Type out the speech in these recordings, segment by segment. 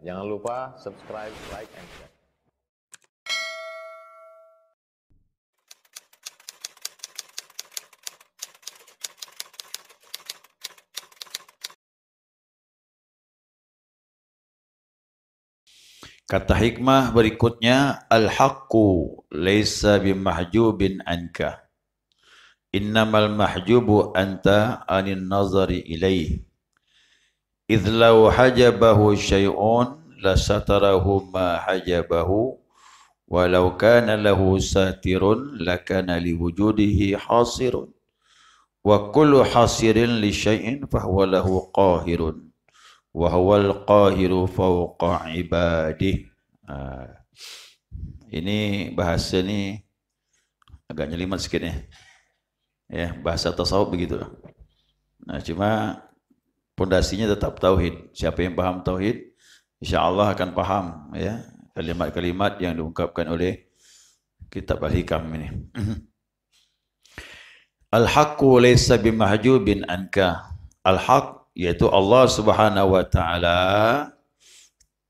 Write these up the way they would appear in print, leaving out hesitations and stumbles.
Jangan lupa subscribe, like, and share. Kata hikmah berikutnya, al-haqqu laysa bimahjubin anka. Innamal mahjubu anta anin nazari ilaih. Idh law hajabahu syai'un la satarahu ma hajabahu walau kana lahu satirun lakana liwujudihi hasirun wa kullu hasirin li syai'in fahuwa lahu qahirun wa huwal qahiru fawqa ibadih. Ini bahasa ni agak nyelimat sikit ya, bahasa tasawuf begitu. Nah, cuma pondasinya tetap tauhid. Siapa yang paham tauhid, insya-Allah akan paham ya kalimat-kalimat yang diungkapkan oleh kitab Al-Hikam ini. Al-haqqu laysa bimahjubin anka. Al-haq yaitu Allah Subhanahu wa taala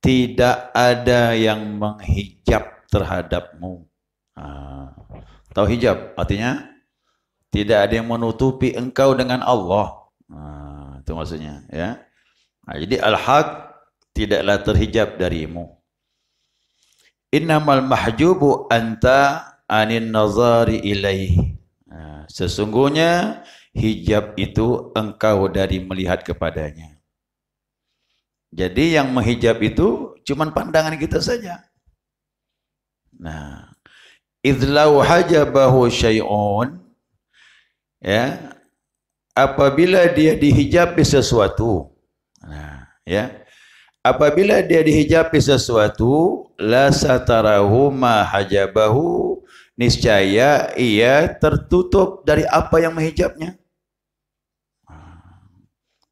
tidak ada yang menghijab terhadapmu. Tahu hijab artinya tidak ada yang menutupi engkau dengan Allah. Itu maksudnya ya. Jadi al-haq tidaklah terhijab darimu. Innamal mahjubu anta anin nazari ilaihi. Sesungguhnya hijab itu engkau dari melihat kepadanya. Jadi yang menghijab itu cuma pandangan kita saja. Nah, idlau hajabahu syai'un, ya, apabila dia dihijabi sesuatu, nah, ya, apabila dia dihijabi sesuatu, la satarahu ma hajabahu, niscaya ia tertutup dari apa yang menghijabnya.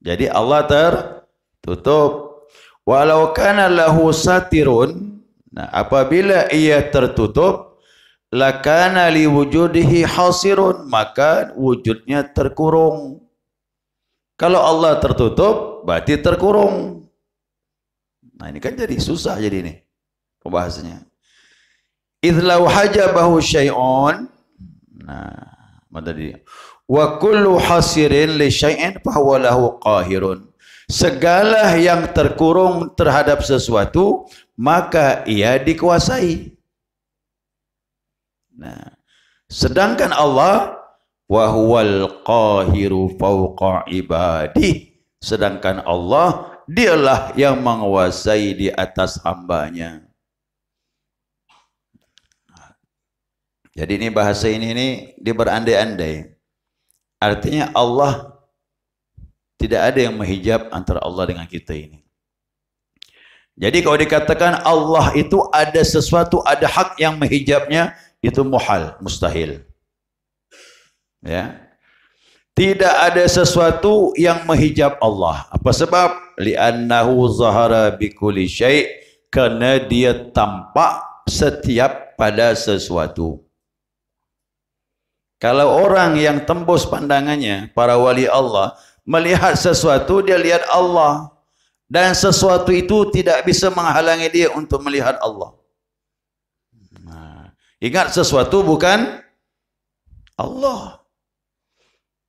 Jadi Allah tertutup. Walau kana lahu satirun, nah, apabila ia tertutup, lakana liwujudihi hasirun, maka wujudnya terkurung. Kalau Allah tertutup, berarti terkurung. Nah, ini kan jadi susah jadi ini pembahasannya. Idlau hajabahu syai'un, nah, tadi, wa kullu hasirin li syai'in fahuwa lahu qahirun. Segala yang terkurung terhadap sesuatu, maka ia dikuasai. Nah, sedangkan Allah wa huwal qahiru fawqa ibadih, sedangkan Allah dialah yang menguasai di atas hambanya. Jadi ini bahasa ini dia berandai-andai. Artinya Allah tidak ada yang menghijab antara Allah dengan kita ini. Jadi kalau dikatakan Allah itu ada sesuatu, ada hak yang menghijabnya, itu muhal, mustahil. Ya. Tidak ada sesuatu yang menghijab Allah. Apa sebab? Li'annahu zahara bikulli syai', karena dia tampak setiap pada sesuatu. Kalau orang yang tembus pandangannya, para wali Allah, melihat sesuatu, dia lihat Allah. Dan sesuatu itu tidak bisa menghalangi dia untuk melihat Allah. Nah, ingat sesuatu bukan Allah.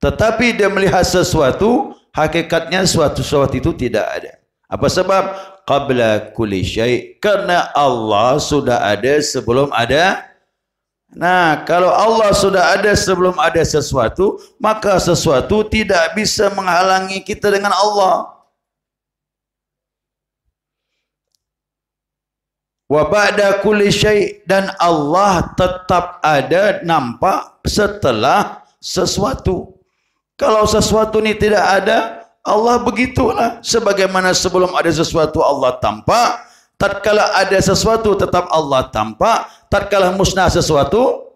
Tetapi dia melihat sesuatu, hakikatnya sesuatu itu tidak ada. Apa sebab? Qabla kulli syai', karena Allah sudah ada sebelum ada. Nah, kalau Allah sudah ada sebelum ada sesuatu, maka sesuatu tidak bisa menghalangi kita dengan Allah. Wa ba'da kulli syai', dan Allah tetap ada, nampak setelah sesuatu. Kalau sesuatu ini tidak ada, Allah begitulah. Sebagaimana sebelum ada sesuatu Allah tampak, tatkala ada sesuatu tetap Allah tampak, tatkala musnah sesuatu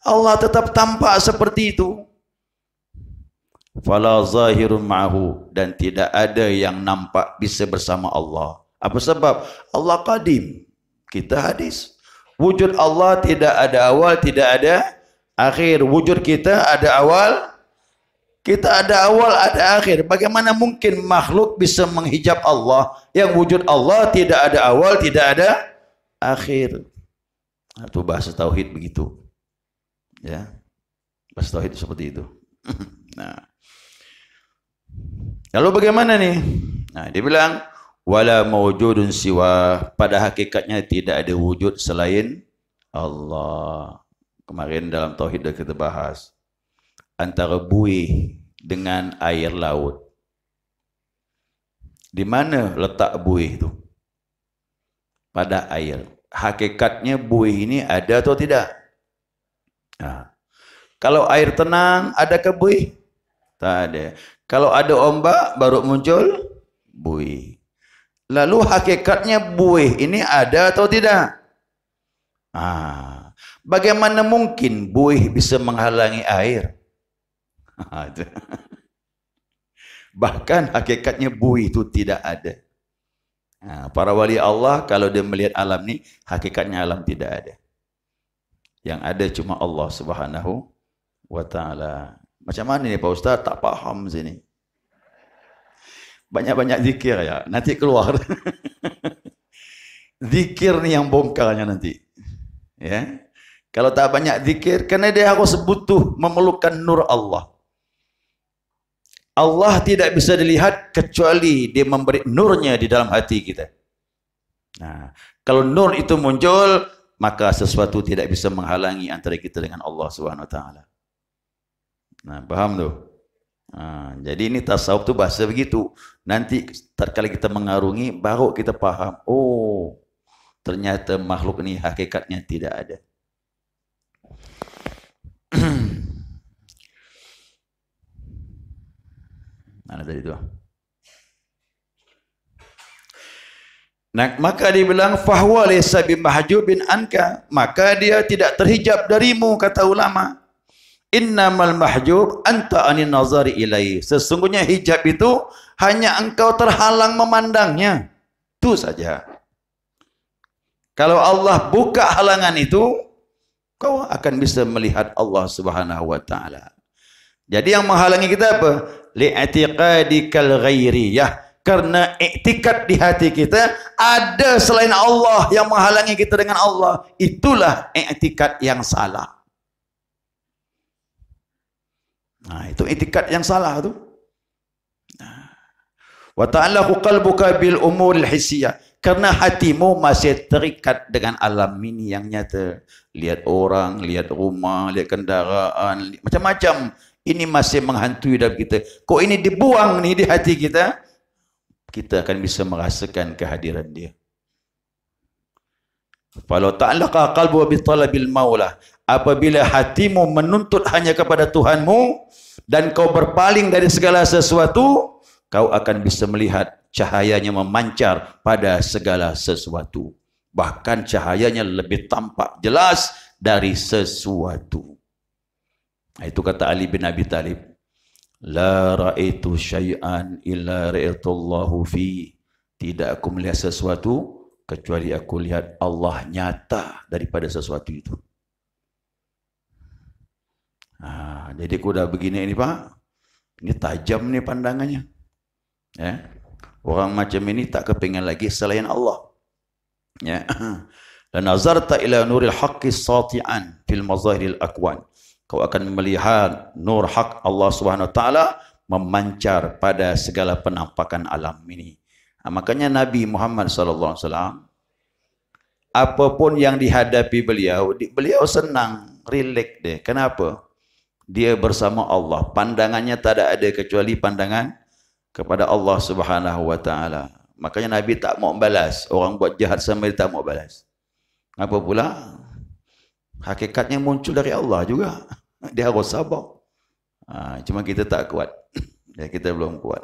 Allah tetap tampak seperti itu. Fala zahirun ma'hu, dan tidak ada yang nampak bisa bersama Allah. Apa sebab? Allah qadim. Kita hadis. Wujud Allah tidak ada awal, tidak ada akhir. Wujud kita ada awal, Kita ada awal, ada akhir. Bagaimana mungkin makhluk bisa menghijab Allah? Yang wujud Allah tidak ada awal, tidak ada akhir. Itu bahasa tauhid begitu. Ya. Bahasa tauhid seperti itu. Nah. Lalu bagaimana nih? Nah, dia bilang wala mawjudun siwa, pada hakikatnya tidak ada wujud selain Allah. Kemarin dalam tauhid dah kita bahas antara buih dengan air laut. Di mana letak buih itu? Pada air. Hakikatnya buih ini ada atau tidak? Nah, kalau air tenang, adakah buih? Tak ada. Kalau ada ombak, baru muncul buih. Lalu hakikatnya buih ini ada atau tidak? Bagaimana mungkin buih bisa menghalangi air? Bahkan hakikatnya buih itu tidak ada. Para wali Allah kalau dia melihat alam ni, hakikatnya alam tidak ada. Yang ada cuma Allah Subhanahu wa ta'ala. Macam mana ni Pak Ustaz? Tak faham sini. Banyak-banyak zikir ya, nanti keluar. Zikir ni yang bongkarnya nanti. Ya. Kalau tak banyak zikir, kerana dia harus butuh memerlukan nur Allah. Allah tidak bisa dilihat kecuali dia memberi nurnya di dalam hati kita. Nah, kalau nur itu muncul, maka sesuatu tidak bisa menghalangi antara kita dengan Allah Subhanahu wa taala. Nah, paham tu? Jadi ini tasawuf tu bahasa begitu. Nanti tatkala kita mengarungi, baru kita faham. Oh, ternyata makhluk ini hakikatnya tidak ada. Mana tadi tu? Nah, maka dia bilang fahuwa laysa bimahjubin anka, maka dia tidak terhijab darimu, kata ulama. Innamal mahjub anta anin nazari ilai. Sesungguhnya hijab itu hanya engkau terhalang memandangnya. Itu saja. Kalau Allah buka halangan itu, kau akan bisa melihat Allah Subhanahu wa taala. Jadi yang menghalangi kita apa? Li'atiqadikal ghairiyah. Karena iktikad di hati kita ada selain Allah yang menghalangi kita dengan Allah. Itulah iktikad yang salah. Nah, itu iktikad yang salah tu. Wa ta'allaqu qalbuka bil umuril hissiyah. Karena hatimu masih terikat dengan alam ini yang nyata. Lihat orang, lihat rumah, lihat kendaraan, macam-macam. Ini masih menghantui dalam kita. Kok ini dibuang nih di hati kita, kita akan bisa merasakan kehadiran dia. Falau ta'allaqa qalbu bi talabil maula. Apabila hatimu menuntut hanya kepada Tuhanmu dan kau berpaling dari segala sesuatu, kau akan bisa melihat cahayanya memancar pada segala sesuatu. Bahkan cahayanya lebih tampak jelas dari sesuatu. Itu kata Ali bin Abi Talib. La ra'aitu syai'an illa ra'aitullahu fi. Tidak aku melihat sesuatu kecuali aku lihat Allah nyata daripada sesuatu itu. Jadi aku dah begini ni Pak. Ini tajam ni pandangannya. Ya. Orang macam ini tak kepingin lagi selain Allah. Ya. La nazarta ila nuril haqqi sati'an fil mazahiril akwan. Kau akan melihat nur hak Allah Subhanahu wa taala memancar pada segala penampakan alam ini. Makanya Nabi Muhammad sallallahu alaihi wasallam, apapun yang dihadapi beliau senang, rileks dia. Kenapa? Dia bersama Allah. Pandangannya tak ada kecuali pandangan kepada Allah Subhanahu wa taala. Makanya Nabi tak mau balas. Orang buat jahat sama dia tak mau balas. Apa pula? Hakikatnya muncul dari Allah juga. Dia harus sabar. Cuma kita tak kuat. Ya, kita belum kuat.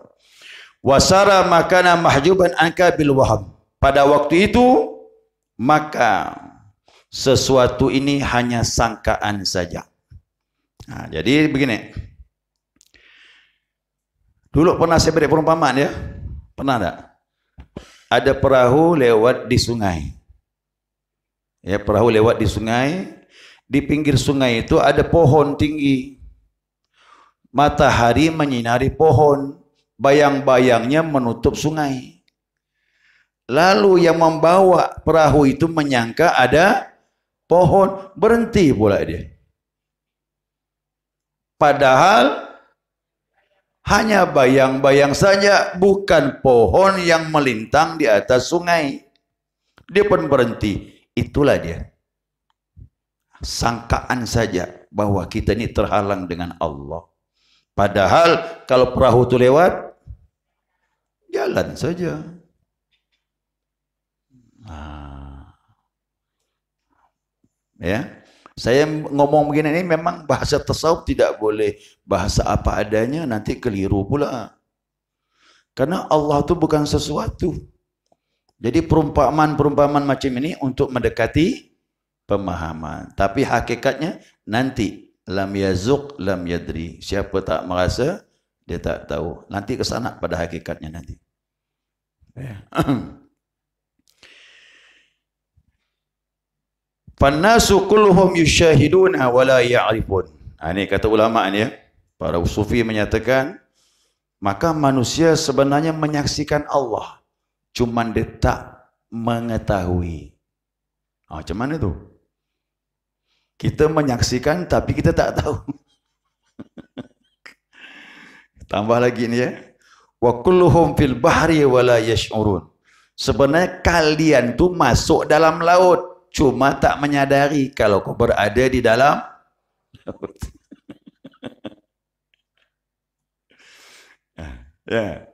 Wasara makana mahjuban anka bil waham. Pada waktu itu, maka sesuatu ini hanya sangkaan saja. Jadi begini. Dulu pernah saya beri perumpamaan ya? Pernah tak? Ada perahu lewat di sungai. Ya, perahu lewat di sungai. Di pinggir sungai itu ada pohon tinggi. Matahari menyinari pohon, bayang-bayangnya menutup sungai. Lalu yang membawa perahu itu menyangka ada pohon, berhenti pula dia. Padahal hanya bayang-bayang saja, bukan pohon yang melintang di atas sungai. Dia pun berhenti. Itulah dia. Sangkaan saja bahwa kita ini terhalang dengan Allah. Padahal kalau perahu itu lewat, jalan saja. Ya, saya ngomong begini ini memang bahasa tasawuf tidak boleh bahasa apa adanya, nanti keliru pula. Karena Allah itu bukan sesuatu. Jadi perumpamaan-perumpamaan macam ini untuk mendekati pemahaman. Tapi hakikatnya nanti lam yazuk lam yadri. Siapa tak merasa, dia tak tahu. Nanti ke sana pada hakikatnya nanti. Ya. Fannasu kulluhum yushahiduna wa la ya'rifun. Ini kata ulama ni ya. Para sufi menyatakan, maka manusia sebenarnya menyaksikan Allah, cuman dia tak mengetahui. Macam mana tu? Kita menyaksikan tapi kita tak tahu. Tambah lagi ni ya. Wa kulluhum fil bahri wa la yash'urun. Sebenarnya kalian tu masuk dalam laut, cuma tak menyadari kalau kau berada di dalam laut. Ya.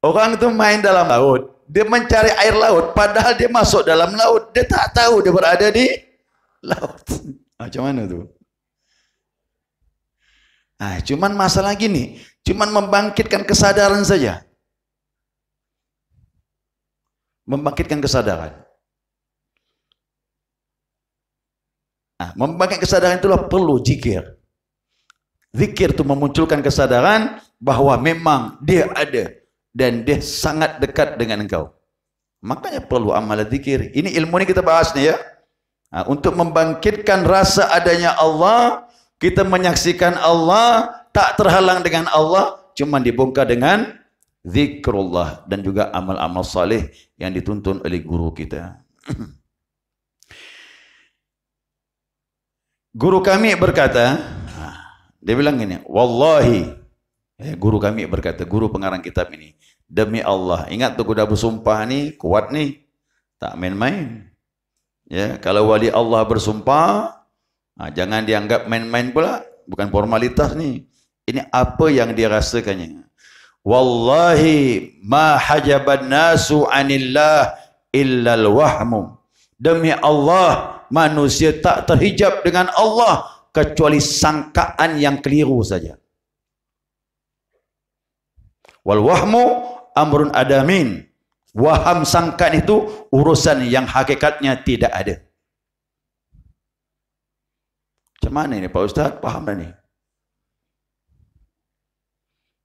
Orang itu main dalam laut, dia mencari air laut, padahal dia masuk dalam laut, dia tak tahu dia berada di laut. Macam mana tu? Cuman masalah gini, cuman membangkitkan kesadaran saja. Membangkitkan kesadaran. Membangkitkan kesadaran itulah perlu zikir. Zikir itu memunculkan kesadaran bahwa memang dia ada dan dia sangat dekat dengan engkau. Makanya perlu amalan zikir. Ini ilmu ini kita bahas nih ya. Untuk membangkitkan rasa adanya Allah, kita menyaksikan Allah, tak terhalang dengan Allah, cuma dibongkar dengan zikrullah dan juga amal-amal saleh yang dituntun oleh guru kita. Guru kami berkata, dia bilang gini, wallahi, guru kami berkata, guru pengarang kitab ini, demi Allah, ingat tu kuda bersumpah ni, kuat ni, tak main-main. Ya, kalau wali Allah bersumpah, jangan dianggap main-main pula, bukan formalitas ni. Ini apa yang dia rasakannya. Wallahi ma hajaban nasu anillah illal wahmu. Demi Allah, manusia tak terhijab dengan Allah kecuali sangkaan yang keliru saja. Wal wahmu amrun adamin. Waham sangkaan itu urusan yang hakikatnya tidak ada. Macam mana ini Pak Ustaz? Faham dah ni?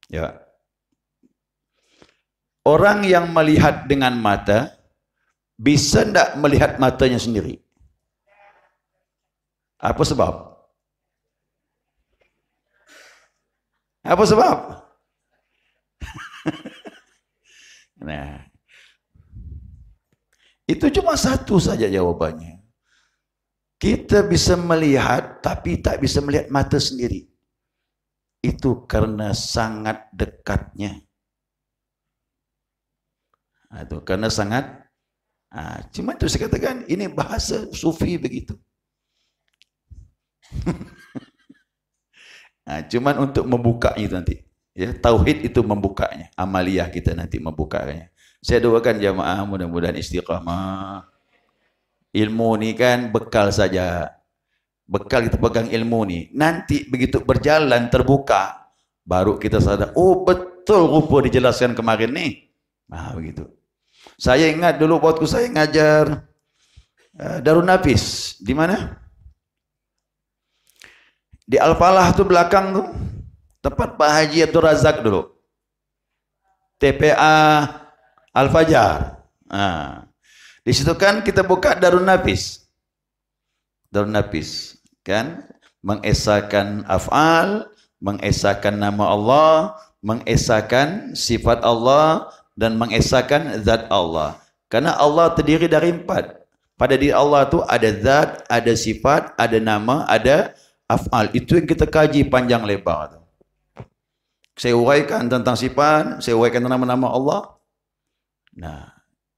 Ya. Orang yang melihat dengan mata bisa tidak melihat matanya sendiri? Apa sebab? Apa sebab? Nah, itu cuma satu saja jawabannya. Kita bisa melihat tapi tak bisa melihat mata sendiri. Itu karena sangat dekatnya. Itu karena sangat. Cuma itu saya katakan ini bahasa sufi begitu. Cuman untuk membukanya itu nanti. Ya, tauhid itu membukanya, amaliyah kita nanti membukanya. Saya doakan jamaah mudah-mudahan istiqamah. Ilmu ni kan bekal saja. Bekal kita pegang ilmu ni. Nanti begitu berjalan terbuka, baru kita sadar, oh betul rupa dijelaskan kemarin ni. Begitu. Saya ingat dulu waktu saya ngajar Darun Nafis. Di mana? Di Al-Falah tu belakang tu. Tempat Pak Haji Abdul Razak dulu. TPA Al-Fajar. Di situ kan kita buka Darun Nafis. Darun Nafis. Kan? Mengesahkan af'al, mengesahkan nama Allah, mengesahkan sifat Allah dan mengesahkan zat Allah. Karena Allah terdiri dari 4. Pada diri Allah tu ada zat, ada sifat, ada nama, ada af'al. Itu yang kita kaji panjang lebar tu. Saya uraikan tentang sifat, saya uraikan tentang nama-nama Allah. Nah,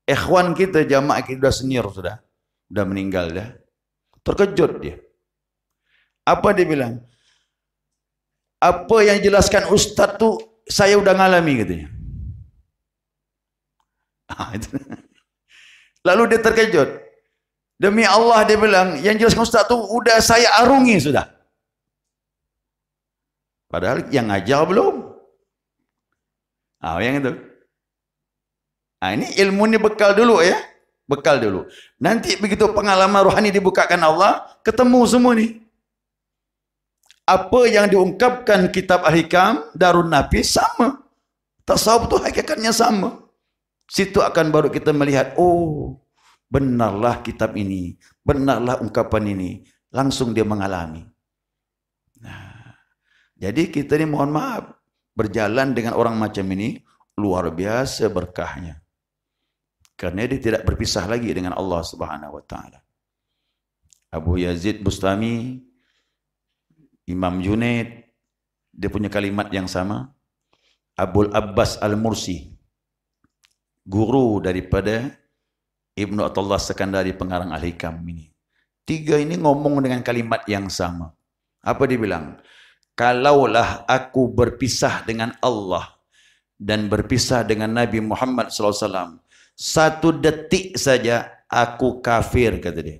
ikhwan kita, jamaah kita sudah senior sudah meninggal dah. Terkejut dia. Apa dia bilang? Apa yang jelaskan ustaz tu saya sudah ngalami katanya. Lalu dia terkejut. Demi Allah dia bilang, yang jelaskan ustaz tu sudah saya arungi sudah. Padahal yang ngajar belum. Yang itu. Ini ilmu ni bekal dulu ya. Bekal dulu. Nanti begitu pengalaman rohani dibukakan Allah, ketemu semua ni. Apa yang diungkapkan kitab Al-Hikam, Darun Nafis sama. Tasawuf tu hakikatnya sama. Situ akan baru kita melihat, oh, benarlah kitab ini, benarlah ungkapan ini. Langsung dia mengalami. Nah, jadi kita ni mohon maaf, berjalan dengan orang macam ini luar biasa berkahnya. Karena dia tidak berpisah lagi dengan Allah Subhanahu wa taala. Abu Yazid Bustami, Imam Junaid, dia punya kalimat yang sama. Abul Abbas Al-Mursi, guru daripada Ibnu Athaillah Sekandari pengarang Al-Hikam ini. 3 ini ngomong dengan kalimat yang sama. Apa dia bilang? Kalaulah aku berpisah dengan Allah dan berpisah dengan Nabi Muhammad SAW, 1 detik saja aku kafir, kata dia.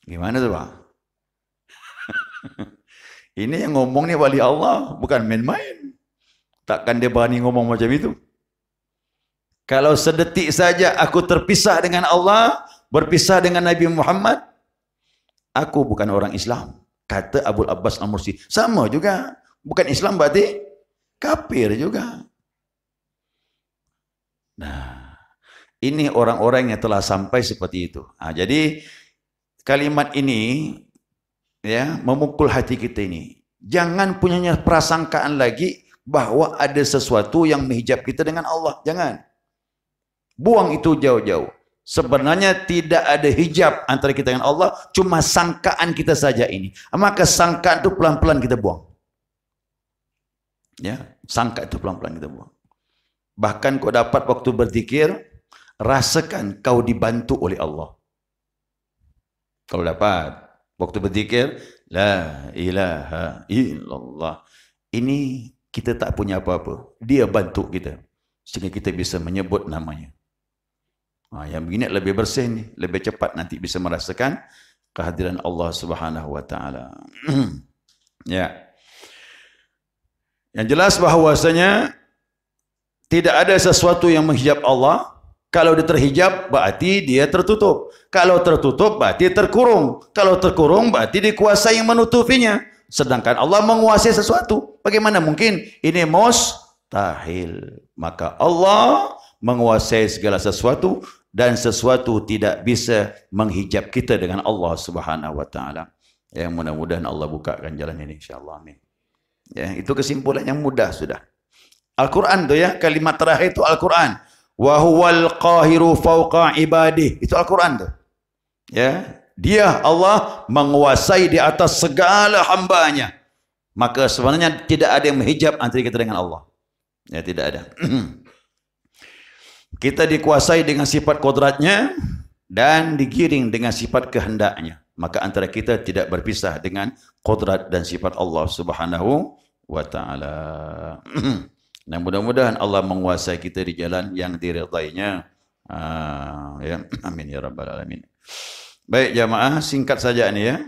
Gimana tu Pak? Ini yang ngomong ni wali Allah, bukan main-main. Takkan dia berani ngomong macam itu. Kalau sedetik saja aku terpisah dengan Allah, berpisah dengan Nabi Muhammad, aku bukan orang Islam. Kata Abul Abbas Al-Mursi. Sama juga. Bukan Islam berarti kafir juga. Nah, ini orang-orang yang telah sampai seperti itu. Jadi kalimat ini ya memukul hati kita ini. Jangan punya prasangkaan lagi bahwa ada sesuatu yang menghijab kita dengan Allah. Jangan. Buang itu jauh-jauh. Sebenarnya tidak ada hijab antara kita dengan Allah, cuma sangkaan kita saja ini. Maka sangkaan itu pelan-pelan kita buang. Ya, sangka itu pelan-pelan kita buang. Bahkan kau dapat waktu berzikir, rasakan kau dibantu oleh Allah. Kalau dapat waktu berzikir, la ilaha illallah. Ini kita tak punya apa-apa. Dia bantu kita. Sehingga kita bisa menyebut namanya. Yang begini lebih bersih ni, lebih cepat nanti bisa merasakan kehadiran Allah Subhanahu wa taala. Ya. Yang jelas bahawasanya tidak ada sesuatu yang menghijab Allah. Kalau dia terhijab berarti dia tertutup. Kalau tertutup berarti terkurung. Kalau terkurung berarti dikuasai yang menutupinya. Sedangkan Allah menguasai sesuatu. Bagaimana mungkin? Ini mustahil. Maka Allah menguasai segala sesuatu dan sesuatu tidak bisa menghijab kita dengan Allah Subhanahu wa taala. Yang mudah-mudahan Allah bukakan jalan ini insyaallah. Amin. Ya, itu kesimpulan yang mudah sudah. Al-Quran tu ya, kalimat terakhir itu Al-Quran. Wa huwal qahiru fawqa ibadih. Itu Al-Quran tu. Ya, dia Allah menguasai di atas segala hambanya. Maka sebenarnya tidak ada yang menghijab antara kita dengan Allah. Ya, tidak ada. Kita dikuasai dengan sifat kodratnya dan digiring dengan sifat kehendaknya. Maka antara kita tidak berpisah dengan kodrat dan sifat Allah Subhanahu wa taala. Dan mudah-mudahan Allah menguasai kita di jalan yang diridainya. Ya, amin ya rabbal alamin. Baik jamaah, singkat saja ini ya.